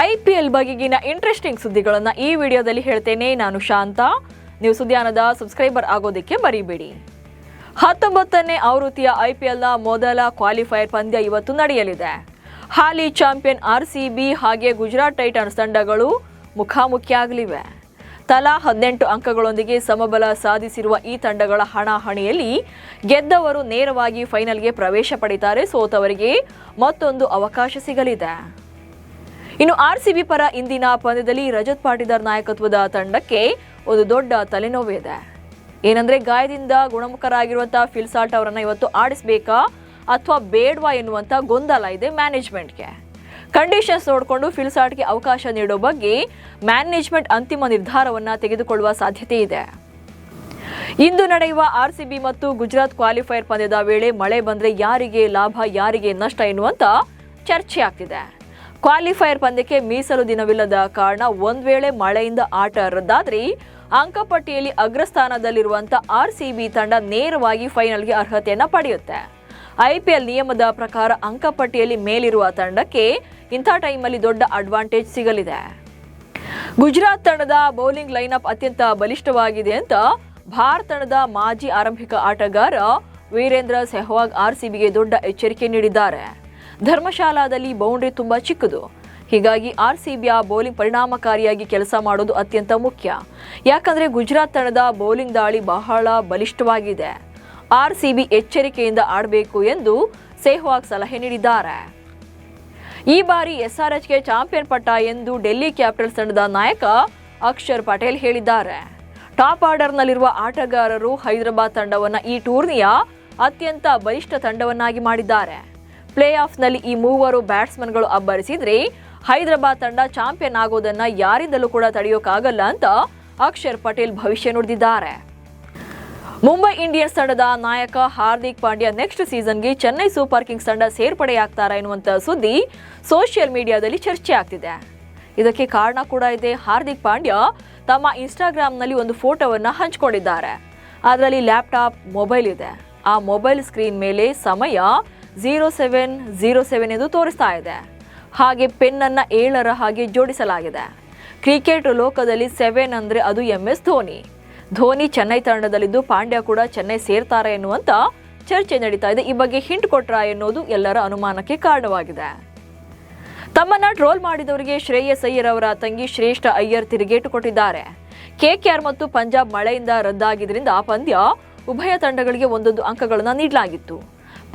IPL ಬಗೆಗಿನ interesting ಸುದ್ದಿಗಳನ್ನು ಈ ವಿಡಿಯೋದಲ್ಲಿ ಹೇಳ್ತೇನೆ. ನಾನು ಶಾಂತ. ನೀವು ಸುದ್ದಿಯಾನದ ಸಬ್ಸ್ಕ್ರೈಬರ್ ಆಗೋದಕ್ಕೆ ಮರಿಬೇಡಿ. 19ನೇ ಆವೃತ್ತಿಯ IPLನ ಮೊದಲ ಕ್ವಾಲಿಫೈಯರ್ ಪಂದ್ಯ ಇವತ್ತು ನಡೆಯಲಿದೆ. ಹಾಲಿ ಚಾಂಪಿಯನ್ RCB ಹಾಗೆ ಗುಜರಾತ್ ಟೈಟನ್ಸ್ ತಂಡಗಳು ಮುಖಾಮುಖಿಯಾಗಲಿವೆ. ತಲಾ 18 ಅಂಕಗಳೊಂದಿಗೆ ಸಮಬಲ ಸಾಧಿಸಿರುವ ಈ ತಂಡಗಳ ಹಣಾಹಣಿಯಲ್ಲಿ ಗೆದ್ದವರು ನೇರವಾಗಿ ಫೈನಲ್ಗೆ ಪ್ರವೇಶ ಪಡೆಯುತ್ತಾರೆ. ಸೋತವರಿಗೆ ಮತ್ತೊಂದು ಅವಕಾಶ ಸಿಗಲಿದೆ. ಇನ್ನು RCB ಪರ ಇಂದಿನ ಪಂದ್ಯದಲ್ಲಿ ರಜತ್ ಪಾಟಿದಾರ್ ನಾಯಕತ್ವದ ತಂಡಕ್ಕೆ ಒಂದು ದೊಡ್ಡ ತಲೆನೋವಿದೆ. ಏನಂದ್ರೆ ಗಾಯದಿಂದ ಗುಣಮುಖರಾಗಿರುವಂತಹ ಫಿಲ್ ಸಾಲ್ಟ್ ಅವರನ್ನ ಇವತ್ತು ಆಡಿಸಬೇಕಾ ಅಥವಾ ಬೇಡವಾ ಎನ್ನುವಂತ ಗೊಂದಲ ಇದೆ ಮ್ಯಾನೇಜ್ಮೆಂಟ್ಗೆ. ಕಂಡೀಷನ್ಸ್ ನೋಡಿಕೊಂಡು ಫಿಲ್ ಸಾಲ್ಟ್ಗೆ ಅವಕಾಶ ನೀಡೋ ಬಗ್ಗೆ ಮ್ಯಾನೇಜ್ಮೆಂಟ್ ಅಂತಿಮ ನಿರ್ಧಾರವನ್ನ ತೆಗೆದುಕೊಳ್ಳುವ ಸಾಧ್ಯತೆ ಇದೆ. ಇಂದು ನಡೆಯುವ RCB ಮತ್ತು ಗುಜರಾತ್ ಕ್ವಾಲಿಫೈಯರ್ ಪಂದ್ಯದ ವೇಳೆ ಮಳೆ ಬಂದ್ರೆ ಯಾರಿಗೆ ಲಾಭ ಯಾರಿಗೆ ನಷ್ಟ ಎನ್ನುವಂತ ಚರ್ಚೆ ಆಗ್ತಿದೆ. ಕ್ವಾಲಿಫೈಯರ್ ಪಂದ್ಯಕ್ಕೆ ಮೀಸಲು ದಿನವಿಲ್ಲದ ಕಾರಣ ಒಂದ್ ವೇಳೆ ಮಳೆಯಿಂದ ಆಟ ರದ್ದಾದ್ರೆ ಅಂಕಪಟ್ಟಿಯಲ್ಲಿ ಅಗ್ರಸ್ಥಾನದಲ್ಲಿರುವಂತಹ RCB ತಂಡ ನೇರವಾಗಿ ಫೈನಲ್ಗೆ ಅರ್ಹತೆಯನ್ನ ಪಡೆಯುತ್ತೆ. IPL ನಿಯಮದ ಪ್ರಕಾರ ಅಂಕಪಟ್ಟಿಯಲ್ಲಿ ಮೇಲಿರುವ ತಂಡಕ್ಕೆ ಇಂಥ ಟೈಮಲ್ಲಿ ದೊಡ್ಡ ಅಡ್ವಾಂಟೇಜ್ ಸಿಗಲಿದೆ. ಗುಜರಾತ್ ತಂಡದ ಬೌಲಿಂಗ್ ಲೈನ್ಅಪ್ ಅತ್ಯಂತ ಬಲಿಷ್ಠವಾಗಿದೆ ಅಂತ ಭಾರತ ತಂಡದ ಮಾಜಿ ಆರಂಭಿಕ ಆಟಗಾರ ವೀರೇಂದ್ರ ಸೆಹ್ವಾಗ್ RCBಗೆ ದೊಡ್ಡ ಎಚ್ಚರಿಕೆ ನೀಡಿದ್ದಾರೆ. ಧರ್ಮಶಾಲಾದಲ್ಲಿ ಬೌಂಡ್ರಿ ತುಂಬಾ ಚಿಕ್ಕದು. ಹೀಗಾಗಿ RCBಯ ಬೌಲಿಂಗ್ ಪರಿಣಾಮಕಾರಿಯಾಗಿ ಕೆಲಸ ಮಾಡೋದು ಅತ್ಯಂತ ಮುಖ್ಯ. ಯಾಕಂದ್ರೆ ಗುಜರಾತ್ ತಂಡದ ಬೌಲಿಂಗ್ ದಾಳಿ ಬಹಳ ಬಲಿಷ್ಠವಾಗಿದೆ. RCB ಎಚ್ಚರಿಕೆಯಿಂದ ಆಡಬೇಕು ಎಂದು ಸೆಹ್ವಾಗ್ ಸಲಹೆ ನೀಡಿದ್ದಾರೆ. ಈ ಬಾರಿ SRHಗೆ ಚಾಂಪಿಯನ್ ಪಟ್ಟ ಎಂದು ಡೆಲ್ಲಿ ಕ್ಯಾಪಿಟಲ್ಸ್ ತಂಡದ ನಾಯಕ ಅಕ್ಷರ್ ಪಟೇಲ್ ಹೇಳಿದ್ದಾರೆ. ಟಾಪ್ ಆರ್ಡರ್ನಲ್ಲಿರುವ ಆಟಗಾರರು ಹೈದರಾಬಾದ್ ತಂಡವನ್ನ ಈ ಟೂರ್ನಿಯ ಅತ್ಯಂತ ಬಲಿಷ್ಠ ತಂಡವನ್ನಾಗಿ ಮಾಡಿದ್ದಾರೆ. ಪ್ಲೇ ಆಫ್ನಲ್ಲಿ ಈ ಮೂವರು ಬ್ಯಾಟ್ಸ್ಮನ್ಗಳು ಅಬ್ಬರಿಸಿದ್ರೆ ಹೈದರಾಬಾದ್ ತಂಡ ಚಾಂಪಿಯನ್ ಆಗೋದನ್ನ ಯಾರಿಂದಲೂ ಕೂಡ ತಡೆಯೋಕ್ಕಾಗಲ್ಲ ಅಂತ ಅಕ್ಷರ್ ಪಟೇಲ್ ಭವಿಷ್ಯ ನುಡಿದಿದ್ದಾರೆ. ಮುಂಬೈ ಇಂಡಿಯನ್ಸ್ ತಂಡದ ನಾಯಕ ಹಾರ್ದಿಕ್ ಪಾಂಡ್ಯ ನೆಕ್ಸ್ಟ್ ಸೀಸನ್ಗೆ ಚೆನ್ನೈ ಸೂಪರ್ ಕಿಂಗ್ಸ್ ತಂಡ ಸೇರ್ಪಡೆಯಾಗ್ತಾರಾ ಎನ್ನುವಂತ ಸುದ್ದಿ ಸೋಷಿಯಲ್ ಮೀಡಿಯಾದಲ್ಲಿ ಚರ್ಚೆ ಆಗ್ತಿದೆ. ಇದಕ್ಕೆ ಕಾರಣ ಕೂಡ ಇದೆ. ಹಾರ್ದಿಕ್ ಪಾಂಡ್ಯ ತಮ್ಮ ಇನ್ಸ್ಟಾಗ್ರಾಮ್ನಲ್ಲಿ ಒಂದು ಫೋಟೋವನ್ನ ಹಂಚಿಕೊಂಡಿದ್ದಾರೆ. ಅದರಲ್ಲಿ ಲ್ಯಾಪ್ಟಾಪ್ ಮೊಬೈಲ್ ಇದೆ. ಆ ಮೊಬೈಲ್ ಸ್ಕ್ರೀನ್ ಮೇಲೆ ಸಮಯ 07:07 ಎಂದು ತೋರಿಸ್ತಾ ಇದೆ. ಹಾಗೆ ಪೆನ್ನನ್ನು 7ರ ಹಾಗೆ ಜೋಡಿಸಲಾಗಿದೆ. ಕ್ರಿಕೆಟ್ ಲೋಕದಲ್ಲಿ 7 ಅಂದ್ರೆ ಅದು MS ಧೋನಿ. ಧೋನಿ ಚೆನ್ನೈ ತಂಡದಲ್ಲಿದ್ದು ಪಾಂಡ್ಯ ಕೂಡ ಚೆನ್ನೈ ಸೇರ್ತಾರೆ ಎನ್ನುವಂತ ಚರ್ಚೆ ನಡೀತಾ ಇದೆ. ಈ ಬಗ್ಗೆ ಹಿಂಟ್ ಕೊಟ್ರಾ ಎನ್ನುವುದು ಎಲ್ಲರ ಅನುಮಾನಕ್ಕೆ ಕಾರಣವಾಗಿದೆ. ತಮ್ಮನ್ನ ಟ್ರೋಲ್ ಮಾಡಿದವರಿಗೆ ಶ್ರೇಯಸ್ ಅಯ್ಯರ್ ಅವರ ತಂಗಿ ಶ್ರೇಷ್ಠ ಅಯ್ಯರ್ ತಿರುಗೇಟು ಕೊಟ್ಟಿದ್ದಾರೆ. KKR ಮತ್ತು ಪಂಜಾಬ್ ಮಳೆಯಿಂದ ರದ್ದಾಗಿದ್ದರಿಂದ ಆ ಪಂದ್ಯ ಉಭಯ ತಂಡಗಳಿಗೆ ಒಂದೊಂದು ಅಂಕಗಳನ್ನು ನೀಡಲಾಗಿತ್ತು.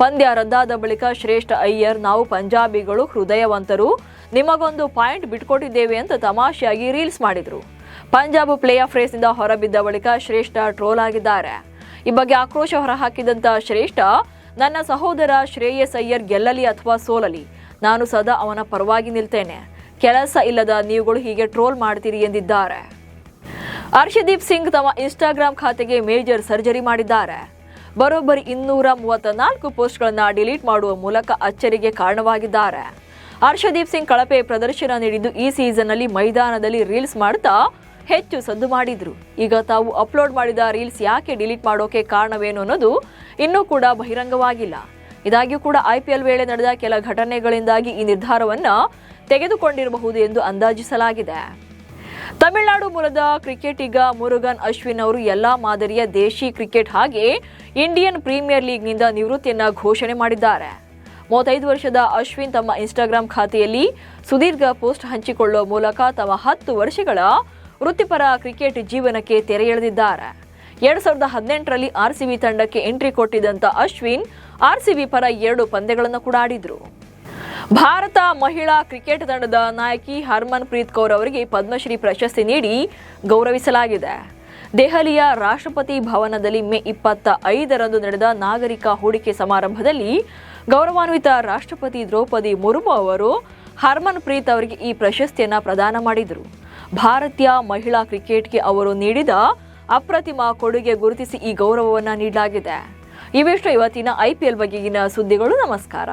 ಪಂದ್ಯ ರದ್ದಾದ ಬಳಿಕ ಶ್ರೇಷ್ಠ ಅಯ್ಯರ್, ನಾವು ಪಂಜಾಬಿಗಳು ಹೃದಯವಂತರು, ನಿಮಗೊಂದು ಪಾಯಿಂಟ್ ಬಿಟ್ಕೊಟ್ಟಿದ್ದೇವೆ ಅಂತ ತಮಾಷೆಯಾಗಿ ರೀಲ್ಸ್ ಮಾಡಿದ್ರು. ಪಂಜಾಬ್ ಪ್ಲೇ ಆಫ್ ರೇಸ್ನಿಂದ ಹೊರಬಿದ್ದ ಬಳಿಕ ಶ್ರೇಷ್ಠ ಟ್ರೋಲ್ ಆಗಿದ್ದಾರೆ. ಈ ಬಗ್ಗೆ ಆಕ್ರೋಶ ಹೊರಹಾಕಿದಂತ ಶ್ರೇಷ್ಠ, ನನ್ನ ಸಹೋದರ ಶ್ರೇಯಸ್ ಅಯ್ಯರ್ ಗೆಲ್ಲಲಿ ಅಥವಾ ಸೋಲಲಿ, ನಾನು ಸದಾ ಅವನ ಪರವಾಗಿ ನಿಲ್ತೇನೆ. ಕೆಲಸ ಇಲ್ಲದ ನೀವುಗಳು ಹೀಗೆ ಟ್ರೋಲ್ ಮಾಡ್ತೀರಿ ಎಂದಿದ್ದಾರೆ. ಹರ್ಷದೀಪ್ ಸಿಂಗ್ ತಮ್ಮ ಇನ್ಸ್ಟಾಗ್ರಾಮ್ ಖಾತೆಗೆ ಮೇಜರ್ ಸರ್ಜರಿ ಮಾಡಿದ್ದಾರೆ. ಬರೋಬ್ಬರಿ 234 ಪೋಸ್ಟ್ಗಳನ್ನು ಡಿಲೀಟ್ ಮಾಡುವ ಮೂಲಕ ಅಚ್ಚರಿಗೆ ಕಾರಣವಾಗಿದ್ದಾರೆ. ಹರ್ಷದೀಪ್ ಸಿಂಗ್ ಕಳಪೆ ಪ್ರದರ್ಶನ ನೀಡಿದ್ದು ಈ ಸೀಸನ್ನಲ್ಲಿ ಮೈದಾನದಲ್ಲಿ ರೀಲ್ಸ್ ಮಾಡ್ತಾ ಹೆಚ್ಚು ಸದ್ದು ಮಾಡಿದ್ರು. ಈಗ ತಾವು ಅಪ್ಲೋಡ್ ಮಾಡಿದ ರೀಲ್ಸ್ ಯಾಕೆ ಡಿಲೀಟ್ ಮಾಡೋಕೆ ಕಾರಣವೇನು ಅನ್ನೋದು ಇನ್ನೂ ಕೂಡ ಬಹಿರಂಗವಾಗಿಲ್ಲ. ಇದಾಗಿಯೂ ಕೂಡ IPL ವೇಳೆ ನಡೆದ ಕೆಲ ಘಟನೆಗಳಿಂದಾಗಿ ಈ ನಿರ್ಧಾರವನ್ನ ತೆಗೆದುಕೊಂಡಿರಬಹುದು ಎಂದು ಅಂದಾಜಿಸಲಾಗಿದೆ. ತಮಿಳುನಾಡು ಮೂಲದ ಕ್ರಿಕೆಟಿಗ ಮುರುಗನ್ ಅಶ್ವಿನ್ ಅವರು ಎಲ್ಲಾ ಮಾದರಿಯ ದೇಶಿ ಕ್ರಿಕೆಟ್ ಹಾಗೆ ಇಂಡಿಯನ್ ಪ್ರೀಮಿಯರ್ ಲೀಗ್ನಿಂದ ನಿವೃತ್ತಿಯನ್ನ ಘೋಷಣೆ ಮಾಡಿದ್ದಾರೆ. 35 ವರ್ಷದ ಅಶ್ವಿನ್ ತಮ್ಮ ಇನ್ಸ್ಟಾಗ್ರಾಮ್ ಖಾತೆಯಲ್ಲಿ ಸುದೀರ್ಘ ಪೋಸ್ಟ್ ಹಂಚಿಕೊಳ್ಳುವ ಮೂಲಕ ತಮ್ಮ 10 ವರ್ಷಗಳ ವೃತ್ತಿಪರ ಕ್ರಿಕೆಟ್ ಜೀವನಕ್ಕೆ ತೆರೆ ಎಳೆದಿದ್ದಾರೆ. 2018ರಲ್ಲಿ RCB ತಂಡಕ್ಕೆ ಎಂಟ್ರಿ ಕೊಟ್ಟಿದ್ದಂತ ಅಶ್ವಿನ್ RCB ಪರ 2 ಪಂದ್ಯಗಳನ್ನು ಕೂಡ ಆಡಿದ್ರು. ಭಾರತ ಮಹಿಳಾ ಕ್ರಿಕೆಟ್ ತಂಡದ ನಾಯಕಿ ಹರ್ಮನ್ ಪ್ರೀತ್ ಕೌರ್ ಅವರಿಗೆ ಪದ್ಮಶ್ರೀ ಪ್ರಶಸ್ತಿ ನೀಡಿ ಗೌರವಿಸಲಾಗಿದೆ. ದೆಹಲಿಯ ರಾಷ್ಟ್ರಪತಿ ಭವನದಲ್ಲಿ ಮೇ 25ರಂದು ನಡೆದ ನಾಗರಿಕ ಹೂಡಿಕೆ ಸಮಾರಂಭದಲ್ಲಿ ಗೌರವಾನ್ವಿತ ರಾಷ್ಟ್ರಪತಿ ದ್ರೌಪದಿ ಮುರ್ಮು ಅವರು ಹರ್ಮನ್ ಪ್ರೀತ್ ಅವರಿಗೆ ಈ ಪ್ರಶಸ್ತಿಯನ್ನ ಪ್ರದಾನ ಮಾಡಿದರು. ಭಾರತೀಯ ಮಹಿಳಾ ಕ್ರಿಕೆಟ್ಗೆ ಅವರು ನೀಡಿದ ಅಪ್ರತಿಮ ಕೊಡುಗೆ ಗುರುತಿಸಿ ಈ ಗೌರವವನ್ನು ನೀಡಲಾಗಿದೆ. ಇವಿಷ್ಟು ಇವತ್ತಿನ IPL ಬಗೆಗಿನ ಸುದ್ದಿಗಳು. ನಮಸ್ಕಾರ.